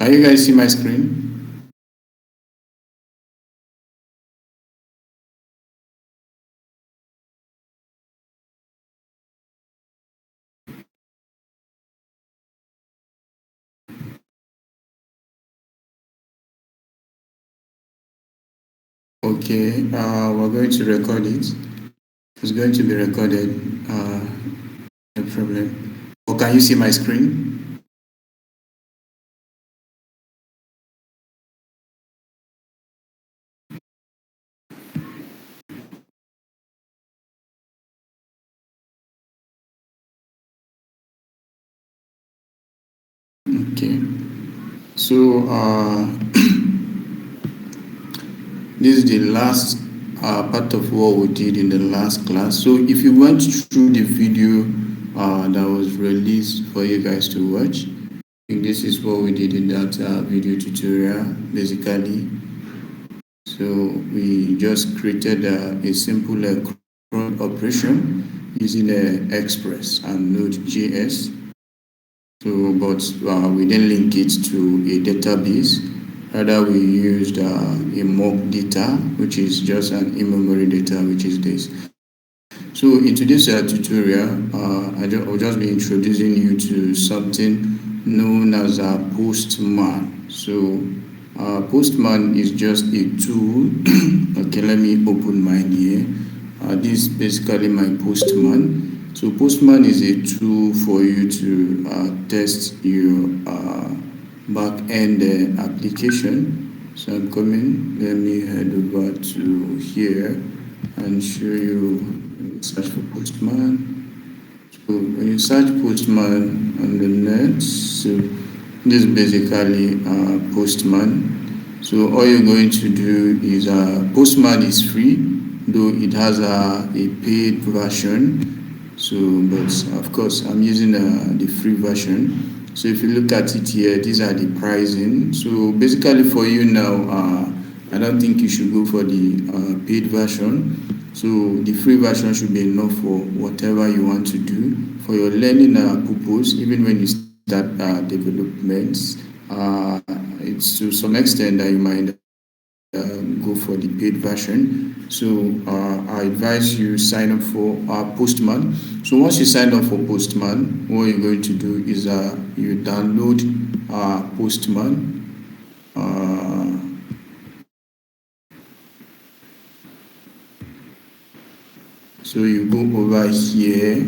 Can you guys see my screen? Okay, we're going to record it. It's going to be recorded. No problem. Or can you see my screen? Okay. So this is the last part of what we did in the last class. So if you went through the video that was released for you guys to watch, I think this is what we did in that video tutorial basically. So we just created a simple cron operation using Express and Node.js. So, but we didn't link it to a database. Rather, we used a mock data, which is just an in-memory data, which is this. So in today's tutorial, I'll just be introducing you to something known as a Postman. So Postman is just a tool. Okay, let me open mine here. This is basically my Postman. So Postman is a tool for you to test your back-end application. So I'm coming. Let me head over to here and show you. Search for Postman. So when you search Postman on the net, so this is basically Postman. So all you're going to do is Postman is free, though it has a paid version. So, but of course, I'm using the free version. So if you look at it here, these are the pricing. So basically for you now, I don't think you should go for the paid version. So the free version should be enough for whatever you want to do for your learning purpose. Even when you start developments, it's to some extent that you might go for the paid version. So I advise you sign up for Postman. So once you sign up for Postman, what you're going to do is you download Postman. So you go over here.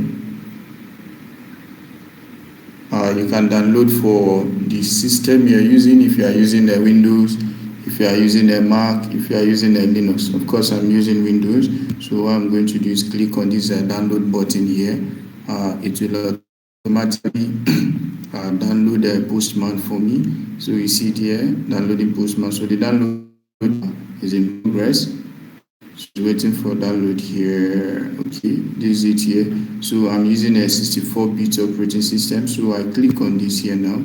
You can download for the system you're using. If you are using a Windows, if you are using a Mac, if you are using a Linux. Of course, I'm using Windows. So what I'm going to do is click on this download button here. It will automatically download the Postman for me. So you see it here, downloading Postman. So the download is in progress. Just waiting for download here. Okay, this is it here. So I'm using a 64-bit operating system. So I click on this here now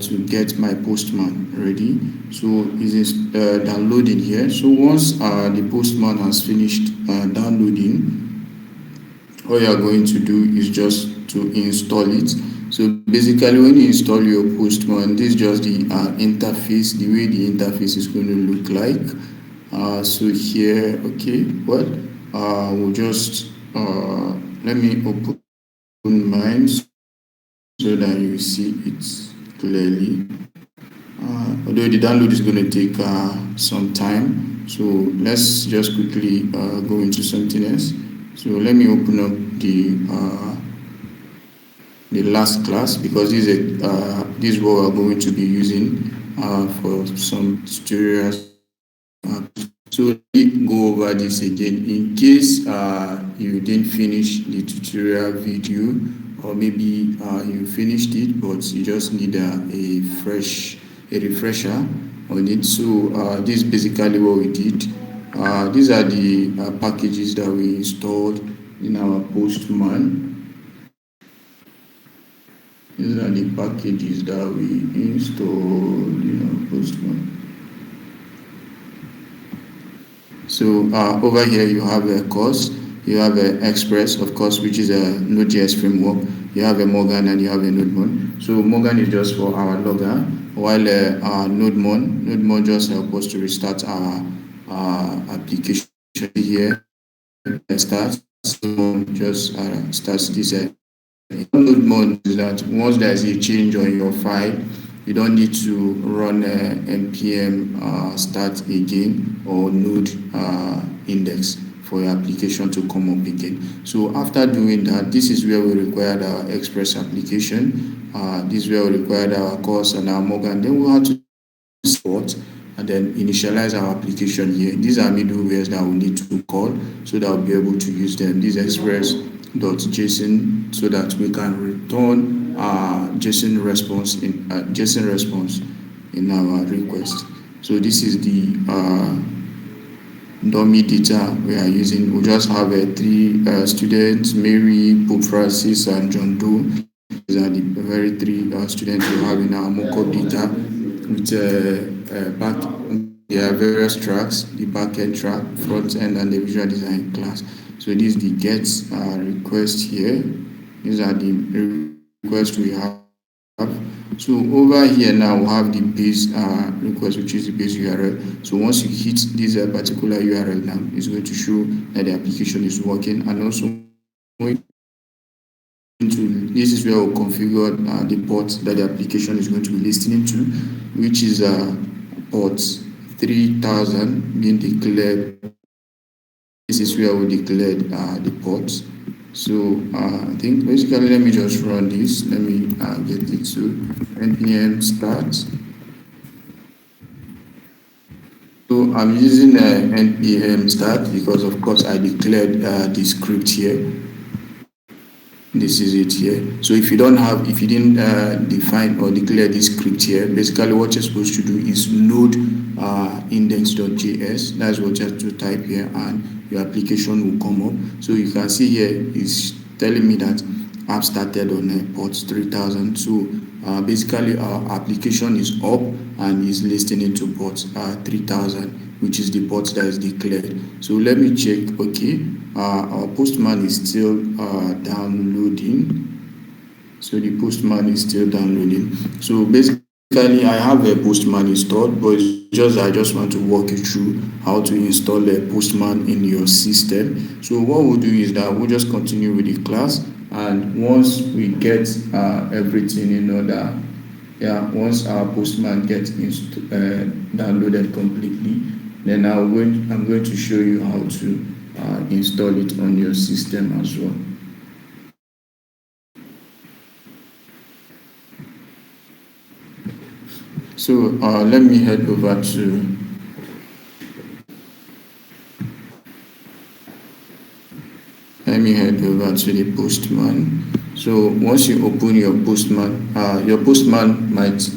to get my Postman ready. So it is downloading here. So once the Postman has finished downloading, all you are going to do is just to install it. So basically when you install your Postman, this is just the interface, the way the interface is going to look like. So here, okay, we'll just let me open mine so that you see it clearly. Although the download is going to take some time, so let's just quickly go into something else. So let me open up the last class, because this is what we're going to be using for some tutorials. So let me go over this again in case you didn't finish the tutorial video, or maybe you finished it but you just need a refresher on it. So this is basically what we did. These are the packages that we installed in our Postman. These are the packages that we installed in our Postman. So over here you have a course, you have an Express, of course, which is a Node.js framework. You have a Morgan and you have a Node1. So Morgan is just for our logger. while node just help us to restart our application here. Start just starts this. Node mod is that once there is a change on your file, you don't need to run npm start again or node index for your application to come up again. So after doing that, this is where we required our express application. This is where we required our course and our Morgan. Then we have to support and then initialize our application here. These are middlewares that we need to call so that we'll be able to use them. This express.json so that we can return JSON response in our request. So this is the dummy data we are using. We just have three students: Mary, Pope Francis, and John Doe. These are the very three students we have in our mockup data. With back, there are various tracks: the backend track, front end, and the visual design class. So this is the get request here. These are the requests we have. So over here now we have the base request, which is the base URL. So once you hit this particular URL now, it's going to show that the application is working, and also this is where we'll configure the port that the application is going to be listening to, which is port 3000 being declared. This is where we declared the port. So I think basically, let me just run this. Let me get it to npm start. So I'm using npm start because of course I declared the script here. This is it here. So if you didn't define or declare this script here, basically what you're supposed to do is node index.js. That's what you have to type here, and your application will come up. So you can see here it's telling me that I've started on port 3000. So basically our application is up and is listening to port 3000, which is the port that is declared. So let me check. Okay, our Postman is still downloading. So the Postman is still downloading. So basically I have a Postman installed, but I just want to walk you through how to install a Postman in your system. So what we'll do is that we'll just continue with the class, and once we get everything in order, once our Postman gets downloaded completely, then I'm going to show you how to install it on your system as well. So let me head over to the Postman. So once you open your Postman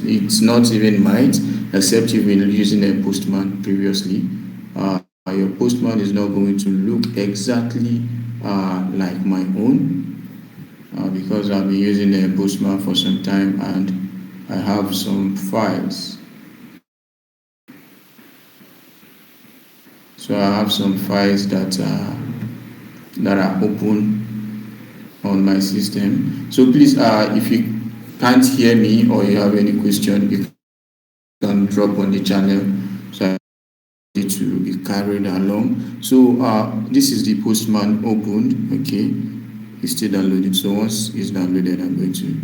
it's not even might, except you've been using a Postman previously. Your Postman is not going to look exactly like my own because I've been using a Postman for some time and I have some files. So I have some files that are open on my system. So please, if you can't hear me or you have any question, you can drop on the channel so I need to be carried along. So this is the Postman opened. Okay, it's still downloading. So once it's downloaded, I'm going to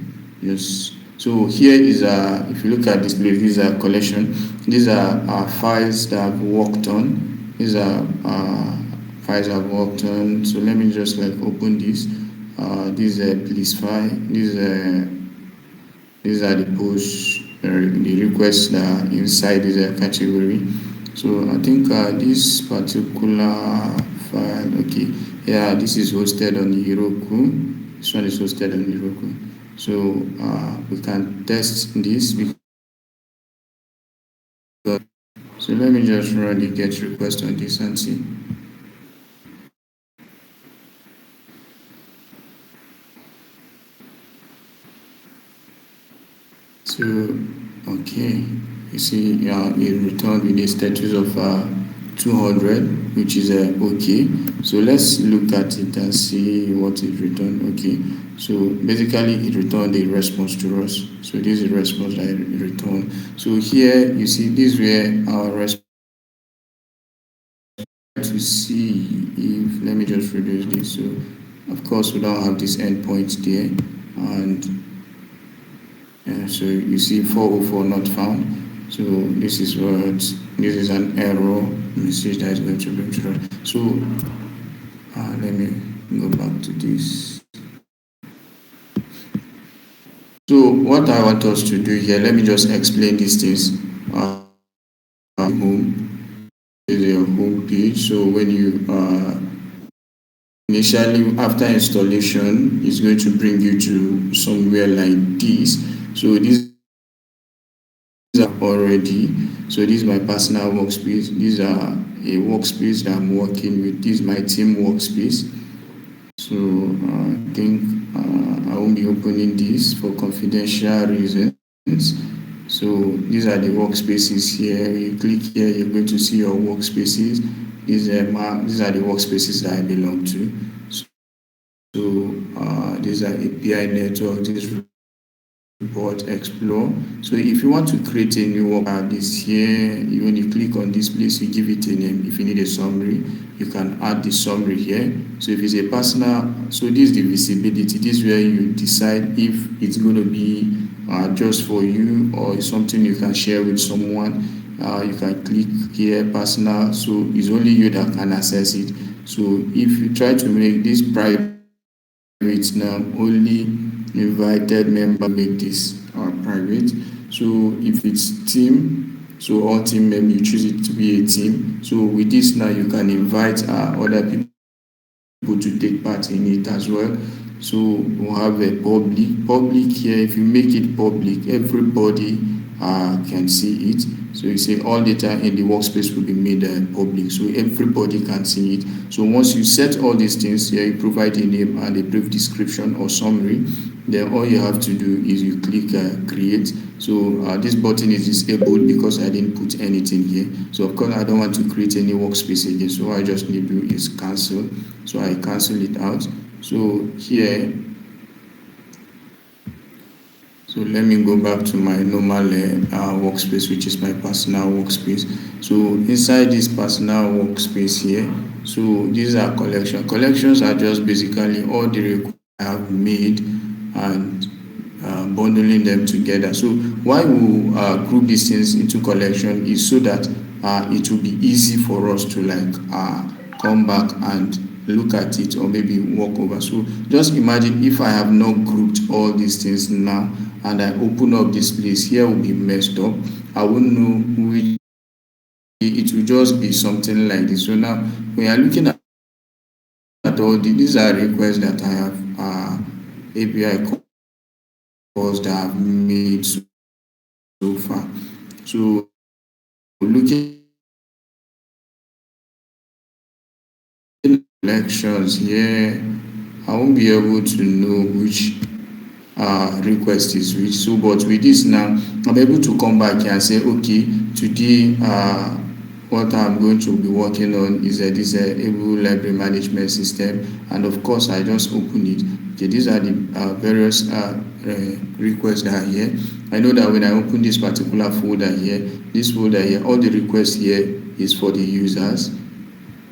just. So here is if you look at this place, these are collection. These are files that I've worked on. These are files I've worked on. So let me just open this. This is a police file. These are the posts, the requests that are inside this category. So I think this particular file, okay, this is hosted on Heroku. This one is hosted on Heroku. So we can test this. So let me just run the get request on this and see. So okay, you see, it returned with the status of 200, which is okay. So let's look at it and see what it returned. Okay, so basically it returned a response to us. So this is a response that it returned. So here you see this where our response to see if, let me just reduce this. So of course we don't have this endpoint there, and so you see 404 not found. So this is an error message that is going to be thrown. So let me go back to this. So what I want us to do here, let me just explain these things. Home is your home page. So when you initially after installation, it's going to bring you to somewhere like this. So this already. So this is my personal workspace. These are a workspace that I'm working with. This is my team workspace. So I think I won't be opening this for confidential reasons. So these are the workspaces here. You click here, you're going to see your workspaces. These are the workspaces that I belong to. So these are API network. This report explore. So if you want to create a new work, this here, when you click on this place, you give it a name. If you need a summary, you can add the summary here. So if it's a personal, so this is the visibility. This is where you decide if it's going to be just for you or something you can share with someone. You can click here, personal. So it's only you that can access it. So if you try to make this private now, only invited member make this private. So if it's team, so all team members, you choose it to be a team. So with this now, you can invite other people to take part in it as well. So we'll have a public here. If you make it public, everybody can see it. So you say all data in the workspace will be made public, so everybody can see it. So once you set all these things here, you provide a name and a brief description or summary, then all you have to do is you click create. So this button is disabled because I didn't put anything here. So of course I don't want to create any workspace again, so all I just need to do is cancel. So I cancel it out. So here, so let me go back to my normal workspace, which is my personal workspace. So inside this personal workspace here, so these are collections. Collections are just basically all the requests I have made and bundling them together. So why we group these things into collection is so that it will be easy for us to come back and look at it or maybe walk over. So just imagine if I have not grouped all these things now and I open up this place, here will be messed up. I won't know which, it will just be something like this. So now we are looking at these are requests that I have API calls that I've made so far. So looking at elections here, I won't be able to know which request is which. So but with this now, I'm able to come back here and say, okay, today what I'm going to be working on is this able library management system, and of course I just open it. Okay, these are the various requests that are here. I know that when I open this particular folder here, this folder here, all the requests here is for the users,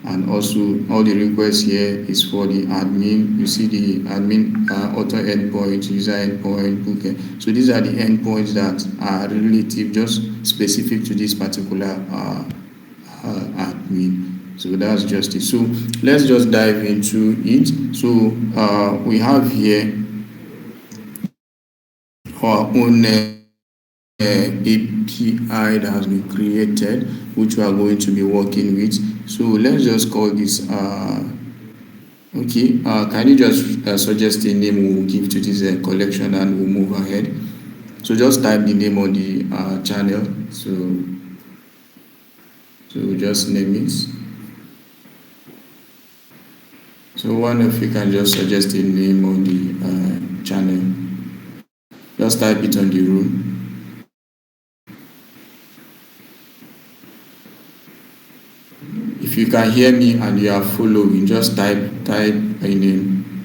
and also all the requests here is for the admin. You see the admin author endpoint, user endpoint, book. So these are the endpoints that are relative, just specific to this particular admin. So that's just it. So let's just dive into it. So we have here our own API that has been created, which we are going to be working with. So let's just call this okay, can you just suggest a name we'll give to this collection, and we'll move ahead. So just type the name on the channel. So we'll just name it. So one of you can just suggest a name on the channel. Just type it on the room. if you can hear me and you are following, just type my name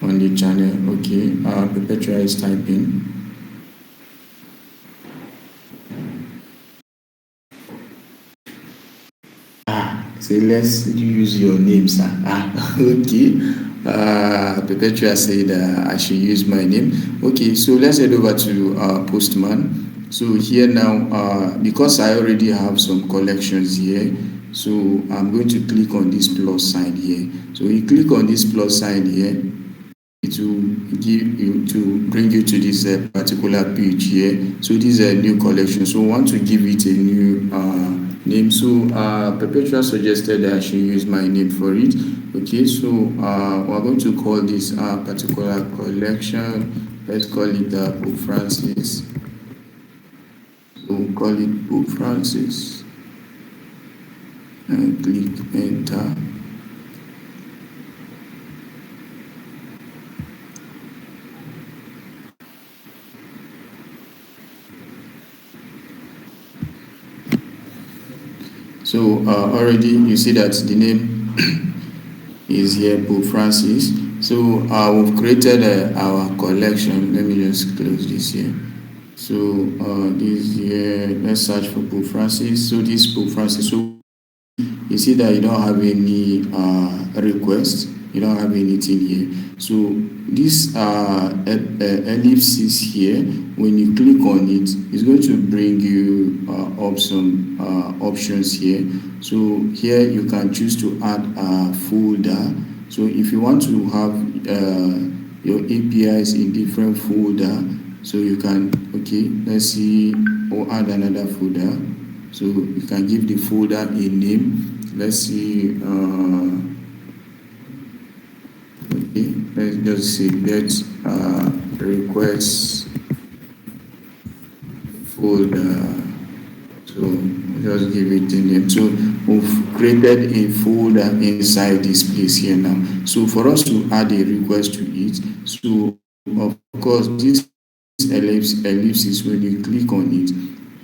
on the channel. Okay, Perpetua is typing. So let's use your name, sir. Okay. Perpetua said I should use my name. Okay, so let's head over to Postman. So here now, because I already have some collections here, so I'm going to click on this plus sign here. So you click on this plus sign here, it will give you to bring you to this particular page here. So this is a new collection, so we want to give it a new name. So Perpetua suggested that I should use my name for it. Okay, so we're going to call this particular collection, let's call it Pope Francis. So we'll call it Pope Francis and click enter. So already you see that the name is here, Pope Francis. So we've created our collection. Let me just close this here. So this here, let's search for Pope Francis. So this Pope Francis. So you see that you don't have any request. You don't have anything here. So this ellipsis here, when you click on it, it's going to bring you up some options here. So here you can choose to add a folder. So if you want to have your APIs in different folder, so you can, okay, let's see, or add another folder. So you can give the folder a name. Let's see, okay, let's just say get request folder. So just give it a name. So we've created a folder inside this place here now. So for us to add a request to it, so of course this ellipsis, when you click on it,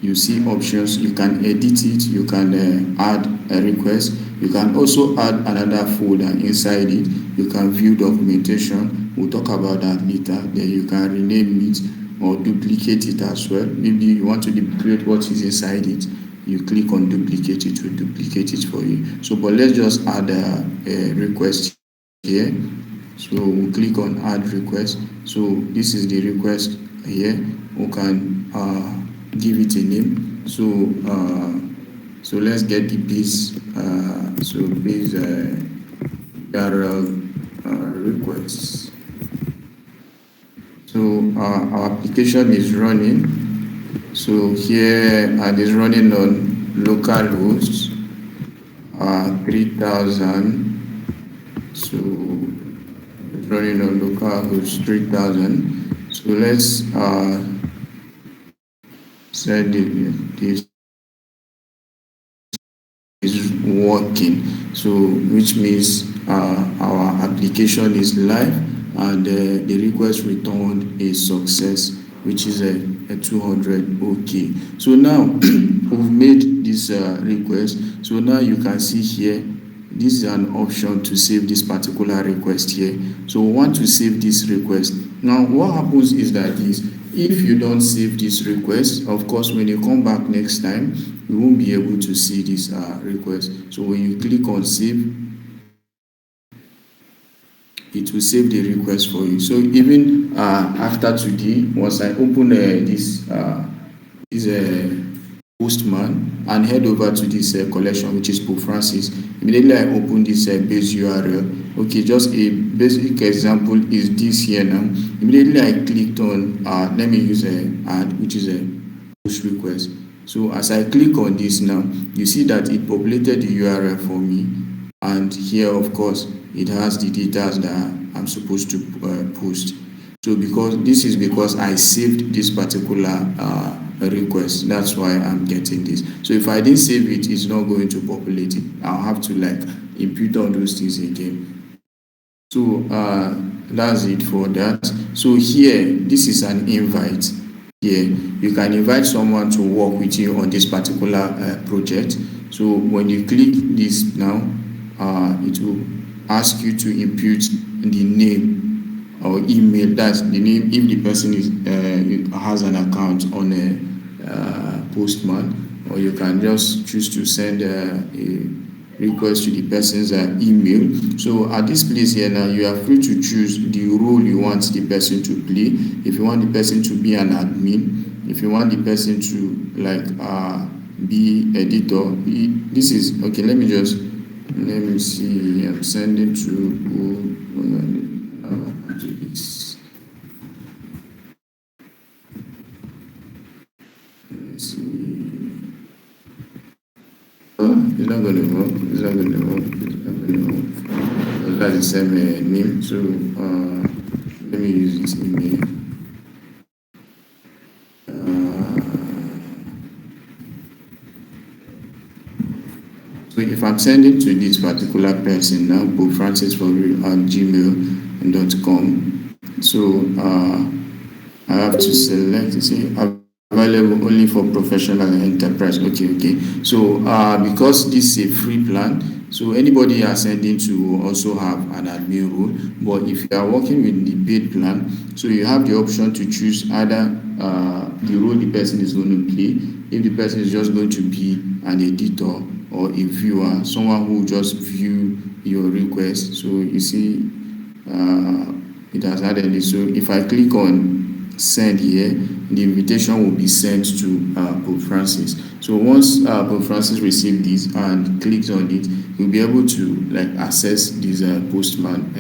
you see options. You can edit it, you can add a request, you can also add another folder inside it, you can view documentation. We'll talk about that later. Then you can rename it or duplicate it as well. Maybe you want to duplicate what is inside it, you click on duplicate, it will duplicate it for you. So but let's just add a request here. So we'll click on add request. So this is the request here. We can give it a name. So so let's get the base base URL requests. So our application is running. So here it is running on localhost 3000. So it's running on localhost 3000. So let's set this is working. So which means our application is live and the request returned a success, which is a 200. Okay, so now we've made this request. So now you can see here, this is an option to save this particular request here. So we want to save this request. Now what happens is that if you don't save this request, of course when you come back next time, you won't be able to see this request. So when you click on save, it will save the request for you. So even after today, once I open this Postman and head over to this collection, which is Pope Francis, immediately I open this base URL. Okay, just a basic example is this here now. Immediately I clicked on let me use add, which is a push request. So as I click on this now, you see that it populated the URL for me, and here of course it has the data that I'm supposed to post. So because I saved this particular request, that's why I'm getting this. So if I didn't save it, it's not going to populate it. I'll have to input all those things again. So that's it for that. So here, this is an invite. Here you can invite someone to work with you on this particular project. So when you click this now, it will ask you to input the name or email. That's the name if the person has an account on a Postman, or you can just choose to send a request to the person's email. So at this place here now, you are free to choose the role you want the person to play. If you want the person to be an admin, if you want the person to be editor, this is okay. Let me see. I'm sending to this. Let's see. It's not going to work. It's not going to work. That's the same name. So let me use this email. So if I'm sending to this particular person now, popfrancis@gmail.com. So I have to select, say, available only for professional and enterprise. Okay. So because this is a free plan, so anybody you are sending to also have an admin role. But if you are working with the paid plan, so you have the option to choose either the role the person is going to play. If the person is just going to be an editor or a viewer, someone who just view your request. So you see, it has added it. So if I click on send here, the invitation will be sent to Pope Francis. So once Pope Francis receives this and clicks on it, you'll be able to access this Postman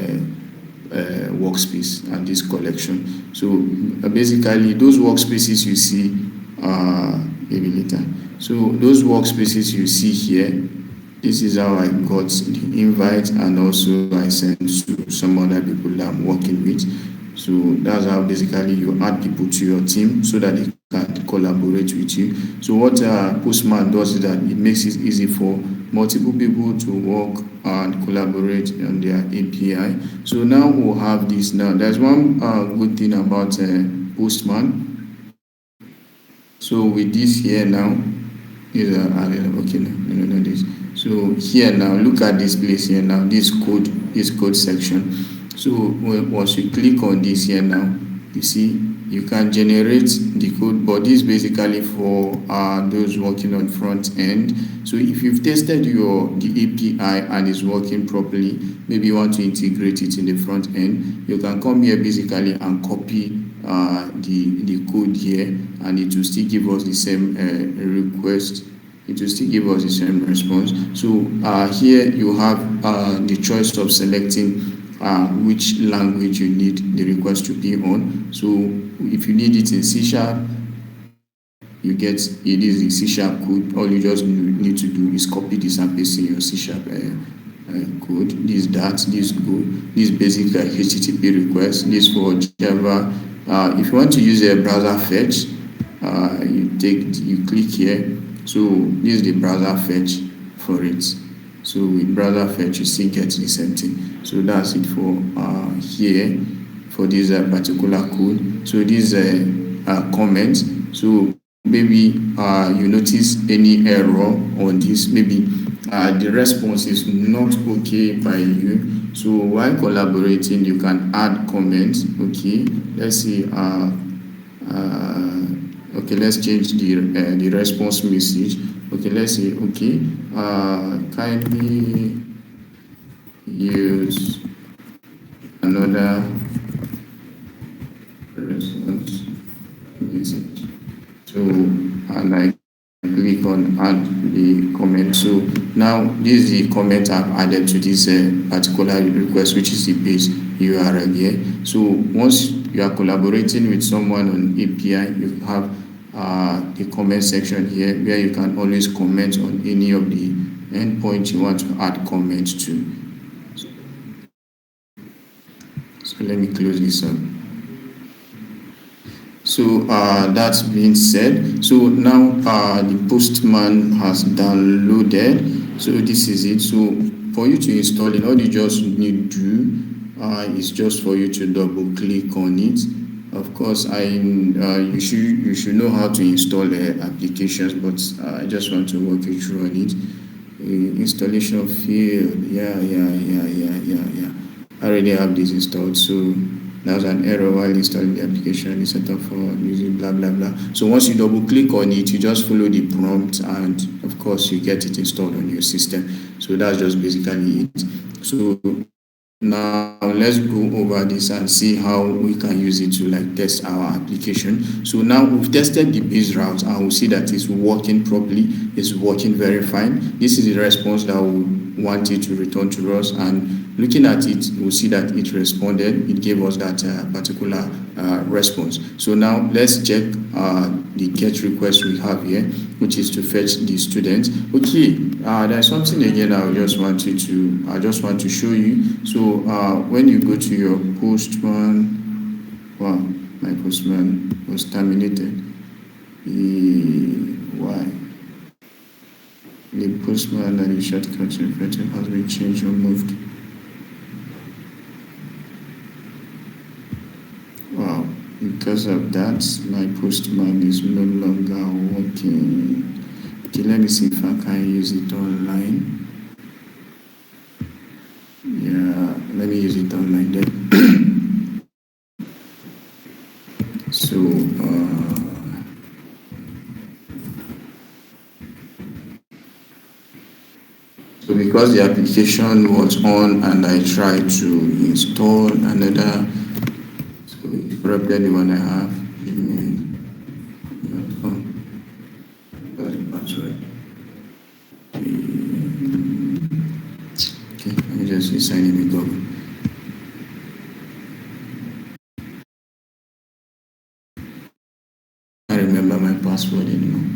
workspace and this collection. So basically, those workspaces you see, maybe later. So those workspaces you see here, this is how I got the invite, and also I sent to some other people that I'm working with. So that's how basically you add people to your team so that they can collaborate with you. So what Postman does is that it makes it easy for multiple people to work and collaborate on their API. So now we'll have this. Now there's one good thing about Postman. So with this here now, is okay, no, this. So here now, look at this place here now, this code section. So once you click on this here now, you see you can generate the code, but this is basically for those working on front end. So if you've tested the API and it's working properly, maybe you want to integrate it in the front end, you can come here basically and copy the code here, and it will still give us the same request. It will still give us the same response. So here you have the choice of selecting which language you need the request to be on. So if you need it in C#, you get it is in C# code. All you just need to do is copy this and paste in your C# code. This Go. This basic HTTP request. This for Java. If you want to use a browser fetch, you click here. So this is the browser fetch for it. So with browser fetch, you still get the same thing. So that's it for here for this particular code. So this comment. So maybe you notice any error on this. Maybe the response is not okay by you. So while collaborating, you can add comments. Okay, let's see. Okay, let's change the response message. Okay, let's say, okay, kindly use another response message. So, and I click on add the comment. So now this is the comment I've added to this particular request, which is the base URL here. So once you are collaborating with someone on API, you have the comment section here where you can always comment on any of the endpoints you want to add comments to. So let me close this up. So that's being said, so now the Postman has downloaded. So this is it. So for you to install it, all you just need to do is just for you to double click on it. Of course, you should know how to install applications, but I just want to walk you through on it. installation field. Yeah. I already have this installed, so that was an error while installing the application. It's set up for using blah blah blah. So once you double click on it, you just follow the prompt, and of course you get it installed on your system. So that's just basically it. So now let's go over this and see how we can use it to like test our application. So now we've tested the base route and we'll see that it's working properly, it's working very fine. This is the response that we want it to return to us, and looking at it, we'll see that it responded. It gave us that particular response. So now let's check the get request we have here, which is to fetch the student. Okay, there's something again I just want to show you. So when you go to your Postman, wow, my Postman was terminated. Why? The Postman and the shortcut reflected has been changed or moved. Wow, because of that, my Postman is no longer working. Okay, let me see if I can use it online. Yeah, let me use it online then. So, because the application was on and I tried to install another, so it's probably the one I have. Okay, let me just sign in with Google. I can't remember my password anymore.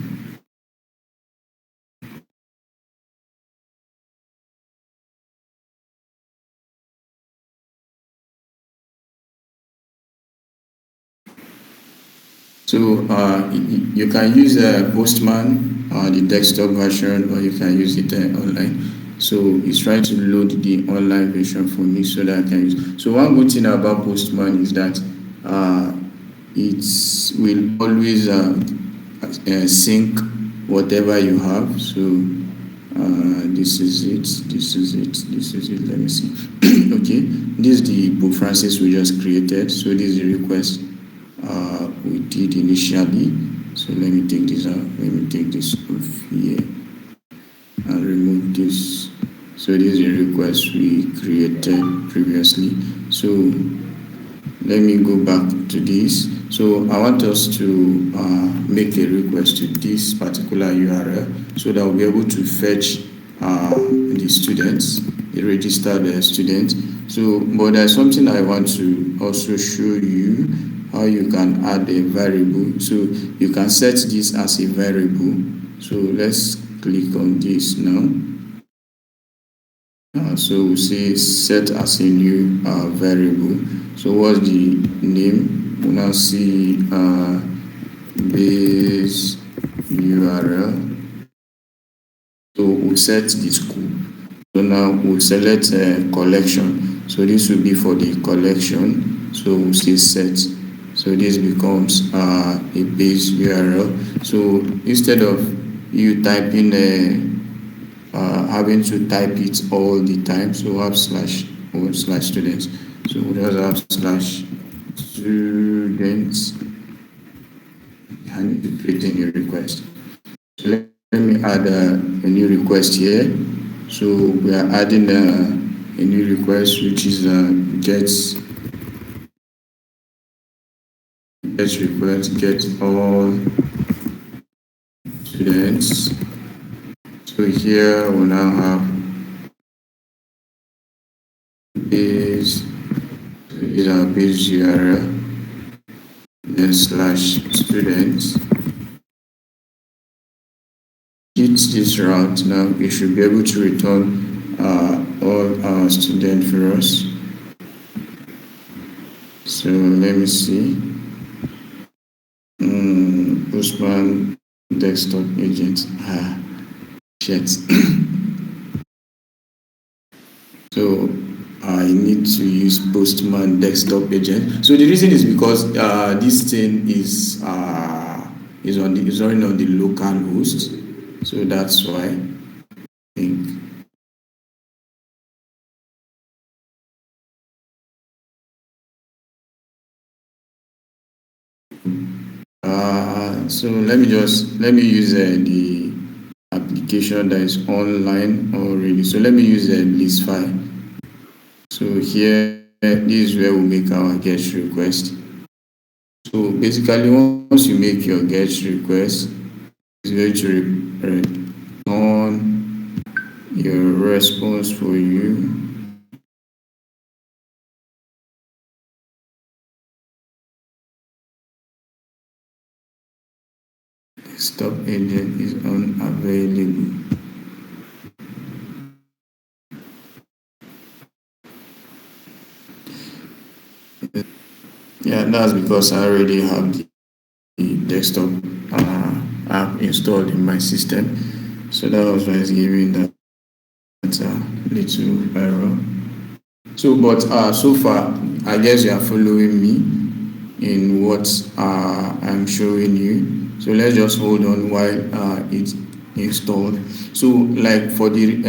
So you can use Postman, the desktop version, or you can use it online. So it's trying to load the online version for me so that I can use. So one good thing about Postman is that it will always sync whatever you have. So this is it. Let me see. Okay, this is the Pope Francis we just created. So this is the request we did initially. So let me take this out. Let me take this off here and remove this. So this is a request we created previously. So let me go back to this. So I want us to make a request to this particular URL so that we'll be able to fetch the students, the registered students. So, but there's something I want to also show you, how you can add a variable. So you can set this as a variable. So let's click on this now. So we say set as a new variable. So what's the name? We'll now see base URL. So we'll set the school. So now we'll select collection. So this will be for the collection. So we'll say set. So this becomes a base URL. So instead of you typing having to type it all the time, so we'll have slash students. So we'll just have slash students and create a new request. So let me add a new request here. So we are adding a new request, which is get request get all students. So here we now have base, so these are base URL, then slash students. Hit this route. Now we should be able to return all our students for us. So let me see. Postman desktop agent. Shit. So I need to use Postman desktop agent. So the reason is because this thing is running on the local host. So that's why. think. So let me use the application that is online already. So let me use list file. So here, this is where we make our get request. So basically, once you make your get request, it's going to return your response for you. Stop agent is unavailable. Yeah, that's because I already have the desktop app installed in my system. So that was why it's giving that little error. So, but so far, I guess you are following me in what I'm showing you. So let's just hold on while it's installed. So, like for the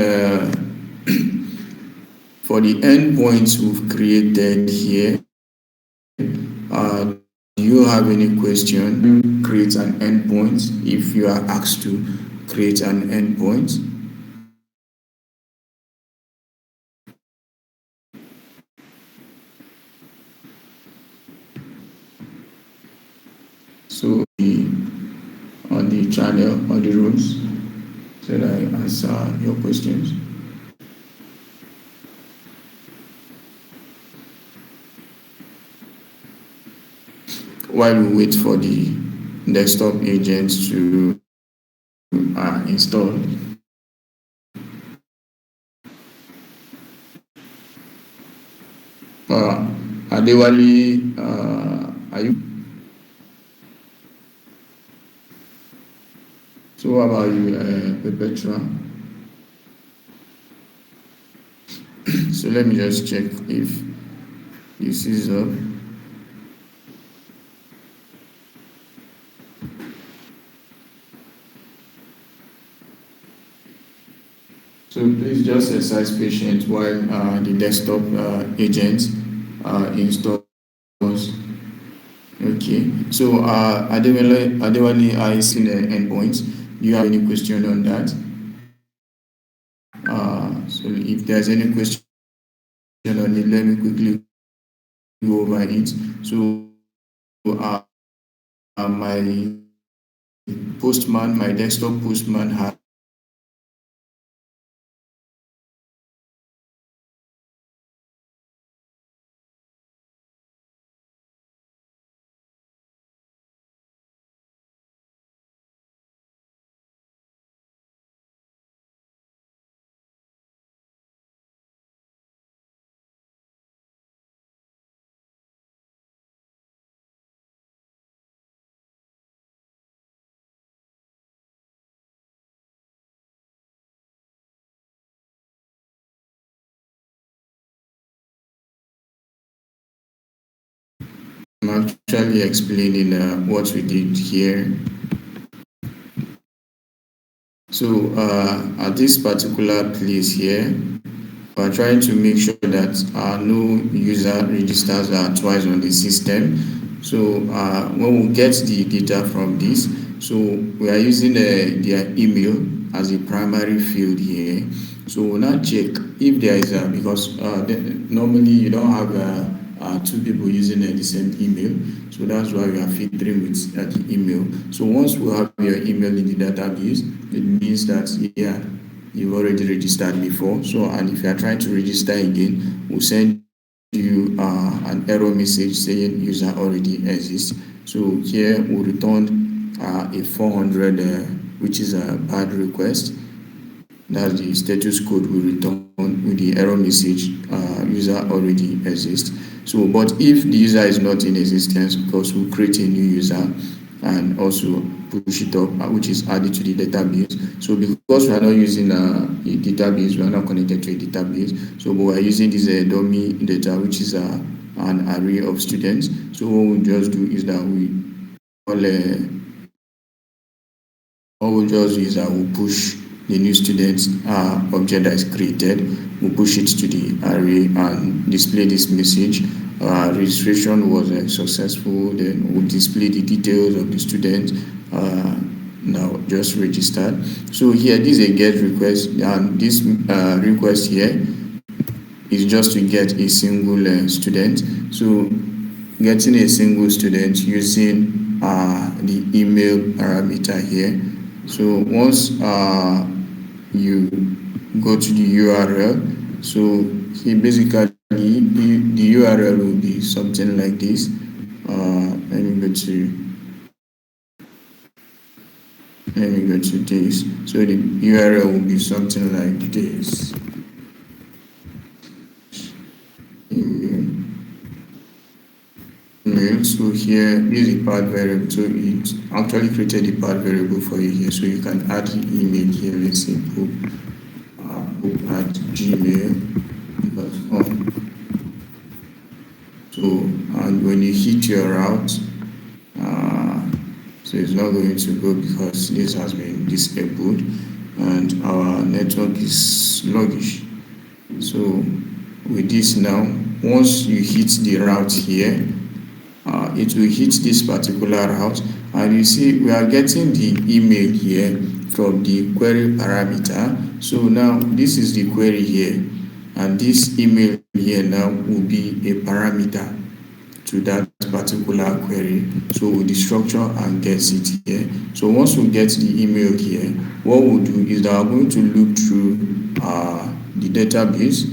endpoints we've created here, do you have any question? Create an endpoint if you are asked to create an endpoint. So on the channel or the rooms, so that I answer your questions. While we wait for the desktop agent to install. Adewale, are you? So what about you, Perpetua? So let me just check if this is up. So please just exercise patience while the desktop agent installs. Okay. So Adewale, I see the endpoints. Do you have any question on that? So if there's any question on it, let me quickly go over it. So my Postman, my desktop Postman has I'm actually explaining what we did here. So at this particular place here, we're trying to make sure that no user registers twice on the system. So when we get the data from this, so we are using their email as a primary field here. So we'll now check if there is because normally you don't have two people using the same email. So that's why we are filtering with the email. So once we have your email in the database, it means that yeah, you've already registered before. So and if you are trying to register again, we'll send you an error message saying user already exists. So here we'll return a 400 which is a bad request. That's the status code we return with the error message user already exists. So but if the user is not in existence, of course we'll create a new user and also push it up, which is added to the database. So because we are not using a database, we are not connected to a database. So but we are using this dummy data, which is an array of students. So what we'll just do is that all, what we'll just do is that we'll push the new student object that is created. We'll push it to the array and display this message. Registration was successful. Then we'll display the details of the student. Now just registered. So here this is a get request, and this request here is just to get a single student. So getting a single student using the email parameter here. So once you go to the URL, so here basically the URL will be something like this. Let me go to this. So the URL will be something like this. So here is the path variable. So it actually created the path variable for you here. So you can add the email here. Let's say book at gmail.com. So and when you hit your route, so it's not going to go because this has been disabled and our network is sluggish. So with this now, once you hit the route here, it will hit this particular route, and you see we are getting the email here from the query parameter. So now this is the query here, and this email here now will be a parameter to that particular query. So we'll destructure and get it here. So once we get the email here, what we'll do is that we're going to look through the database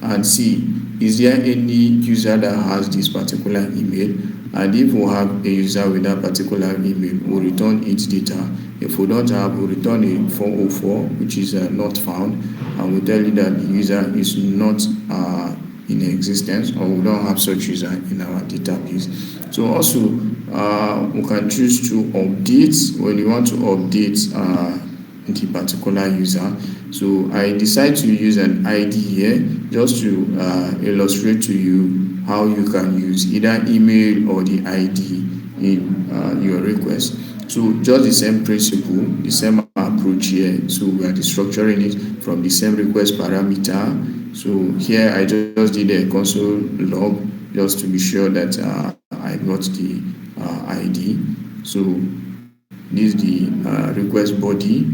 and see, is there any user that has this particular email? And if we have a user with that particular email, we'll return its data. If we don't have, we'll return a 404, which is not found, and we'll tell you that the user is not in existence, or we don't have such user in our database. So also, we can choose to update when you want to update the particular user. So I decide to use an ID here just to illustrate to you how you can use either email or the ID in your request. So just the same principle, the same approach here. So we are destructuring it from the same request parameter. So here I just did a console log just to be sure that I got the ID. So this is the request body.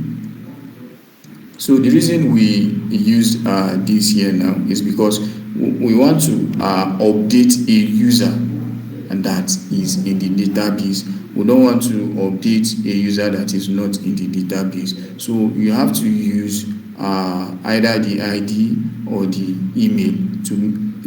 So the reason we used this here now is because we want to update a user and that is in the database. We don't want to update a user that is not in the database. So you have to use either the ID or the email to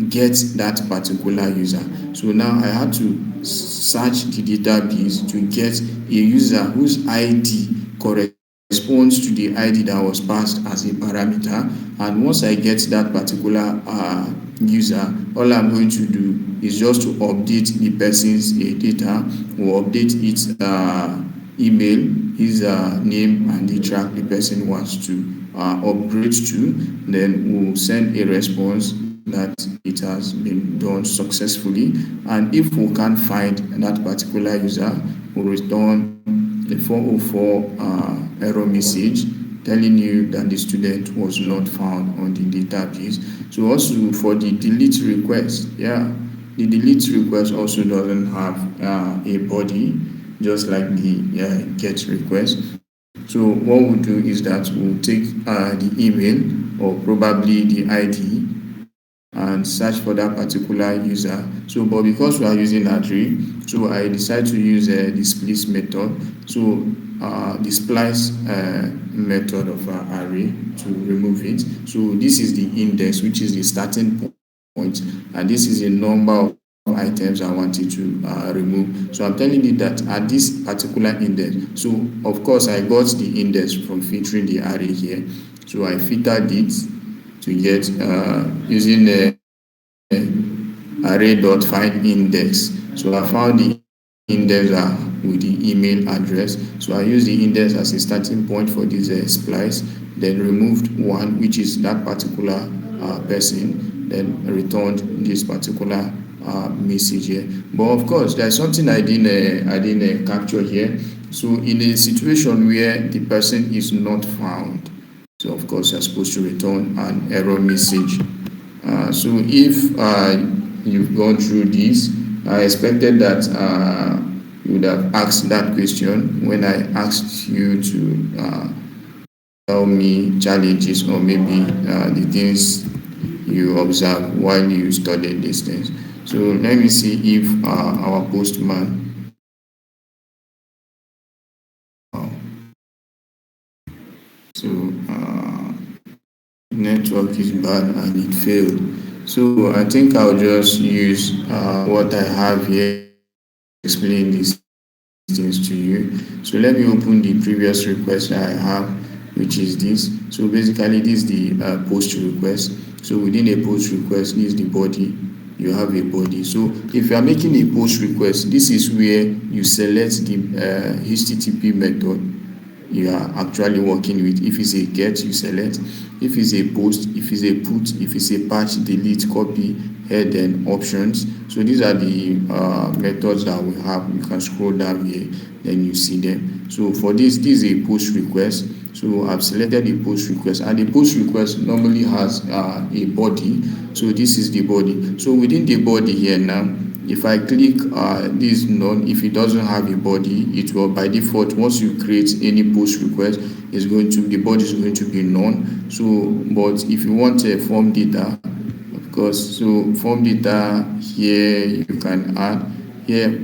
get that particular user. So now I had to search the database to get a user whose ID corresponds to the ID that was passed as a parameter. And once I get that particular user, all I'm going to do is just to update the person's data, or update its email, his name, and the track the person wants to upgrade to. Then we'll send a response that it has been done successfully. And if we can't find that particular user, we'll return the 404 error message telling you that the student was not found on the database. So also for the delete request, the delete request also doesn't have a body, just like the get request. So what we'll do is that we'll take the email or probably the ID and search for that particular user. So but because we are using array, so I decide to use the splice method. So the splice method of array to remove it. So this is the index, which is the starting point, and this is the number of items I wanted to remove. So I'm telling you that at this particular index, so of course I got the index from filtering the array here. So I filtered it to get using the array.findIndex. So I found the index with the email address. So I use the index as a starting point for this splice, then removed one, which is that particular person, then returned this particular message here. But of course, there's something I didn't capture here. So in a situation where the person is not found, So of course you're supposed to return an error message. So if you've gone through this, I expected that you would have asked that question when I asked you to tell me challenges or maybe the things you observe while you studied these things. So let me see if our postman, uh, so network is bad and it failed. So I think I'll just use what I have here to explain these things to you. So let me open the previous request that I have, which is this. So basically this is the post request. So within a post request, this is the body. You have a body. So if you are making a post request, this is where you select the HTTP method you are actually working with. If it's a get, you select. If it's a post, if it's a put, if it's a patch, delete, copy, head, and options. So these are the methods that we have. You can scroll down here, then you see them. So for this is a post request. So I've selected the post request, and the post request normally has a body. So this is the body. So within the body here now, if I click this none, if it doesn't have a body, it will by default, once you create any post request, the body is going to be none. So but if you want a form data, of course, so form data here you can add here.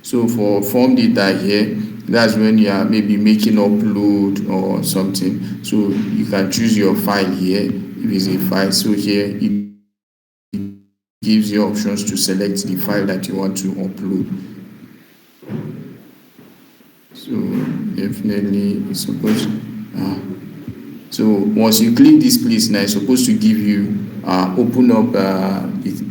So for form data here, that's when you are maybe making upload or something. So you can choose your file here if it's a file. So here it gives you options to select the file that you want to upload. So definitely it's supposed so once you click this place now, it's supposed to give you open up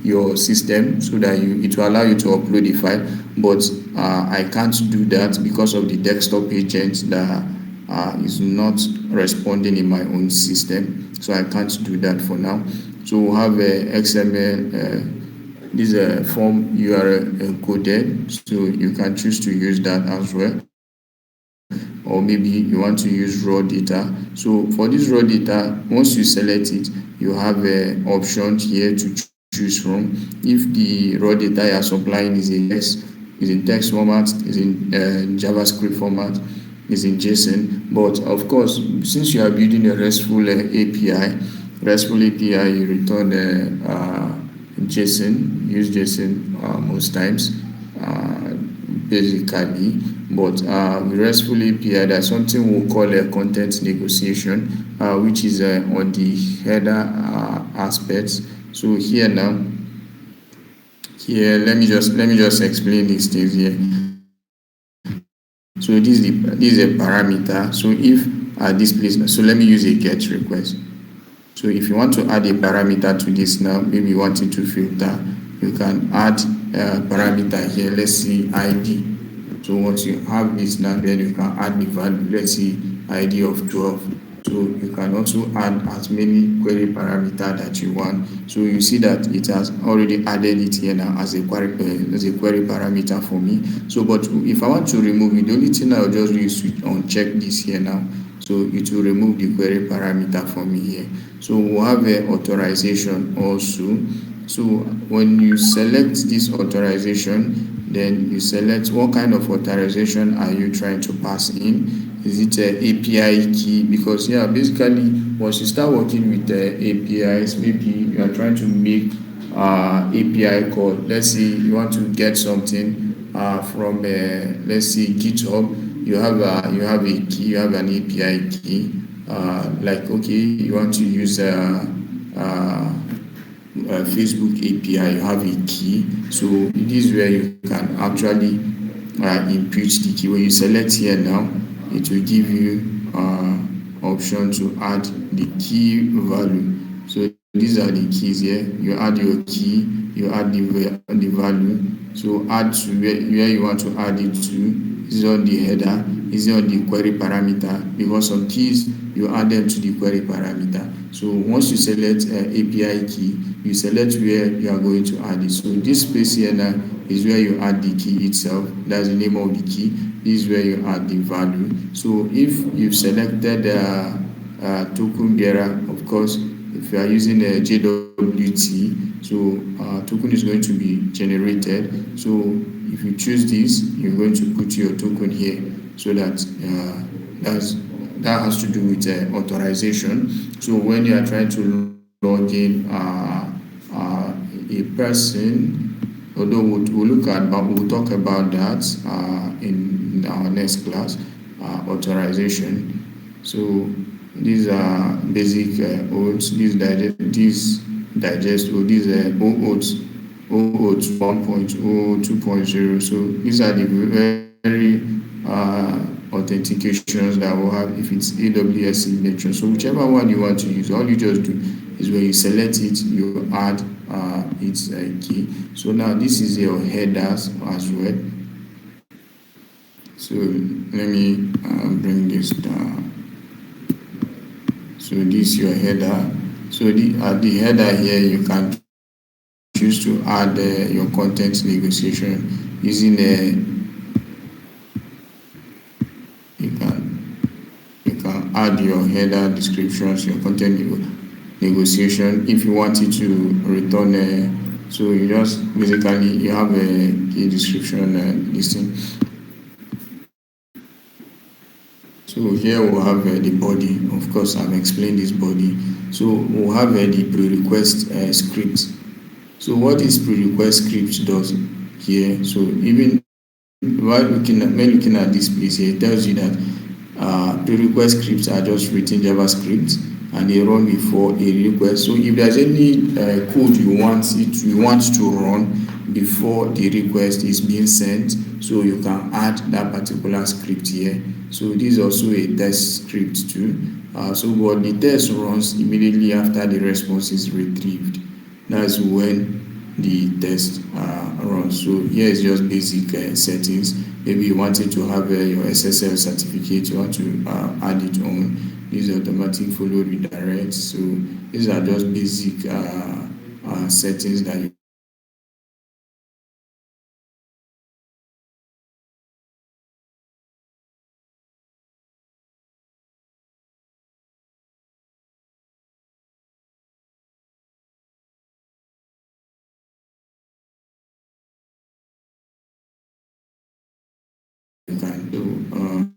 your system so that it will allow you to upload the file. But I can't do that because of the desktop agent that is not responding in my own system. So I can't do that for now. So we'll have XML. This is a form URL encoded, so you can choose to use that as well. Or maybe you want to use raw data. So for this raw data, once you select it, you have options here to choose from. If the raw data you are supplying is in text format, is in JavaScript format, is in JSON. But of course, since you are building a RESTful API, you return JSON, use JSON most times, basically. But with RESTful API, there's something we'll call a content negotiation, which is on the header aspects. So here now, let me just explain these things here. So this is a parameter. So if this place, so let me use a get request. So if you want to add a parameter to this now, maybe you want it to filter, you can add a parameter here. Let's see ID. So once you have this now, then you can add the value. Let's see ID of 12. So you can also add as many query parameter that you want. So you see that it has already added it here now as a query parameter for me. So but if I want to remove it, the only thing I'll just do is to uncheck this here now. So it will remove the query parameter for me here. So we'll have an authorization also. So when you select this authorization, then you select what kind of authorization are you trying to pass in. Is it an API key? Because basically once you start working with the APIs, maybe you are trying to make API call. Let's say you want to get something from let's say GitHub. You have a key, you have an API key. Like okay, you want to use Facebook API, you have a key. So this is where you can actually input the key. When you select here now, it will give you option to add the key value. So these are the keys here. You add your key, you add the value. So add to where you want to add it to. Is on the header, is on the query parameter, because some keys you add them to the query parameter. So once you select API key, you select where you are going to add it. So this space here now is where you add the key itself. That's the name of the key. This is where you add the value. So if you've selected token bearer. Of course, if you are using a JWT, so token is going to be generated. So if you choose this, you're going to put your token here, so that that's that has to do with authorization. So when you are trying to log in a person, although we'll talk about that in our next class, authorization. So these are basic oaths. These digest or these oaths 1.0, 2.0. So these are the very authentications that will have if it's AWS signature. So whichever one you want to use, all you just do is when you select it, you add its key. So now this is your headers as well. So let me bring this down. So this is your header. So at the header here, you can choose to add your content negotiation using you can add your header descriptions, your content negotiation. If you wanted to return so you just basically you have a key description listing. So here we'll have the body. Of course, I've explained this body. So we'll have the pre-request script. So what this pre-request script does here, so even when looking at this place here, it tells you that pre-request scripts are just written JavaScript and they run before a request. So if there's any code you want to run before the request is being sent, so you can add that particular script here. So this is also a test script too. So what the test runs immediately after the response is retrieved. That's when the test runs. So here is just basic settings. Maybe you wanted to have your SSL certificate, you want to add it on. This is automatic follow redirect. So these are just basic settings that you can do.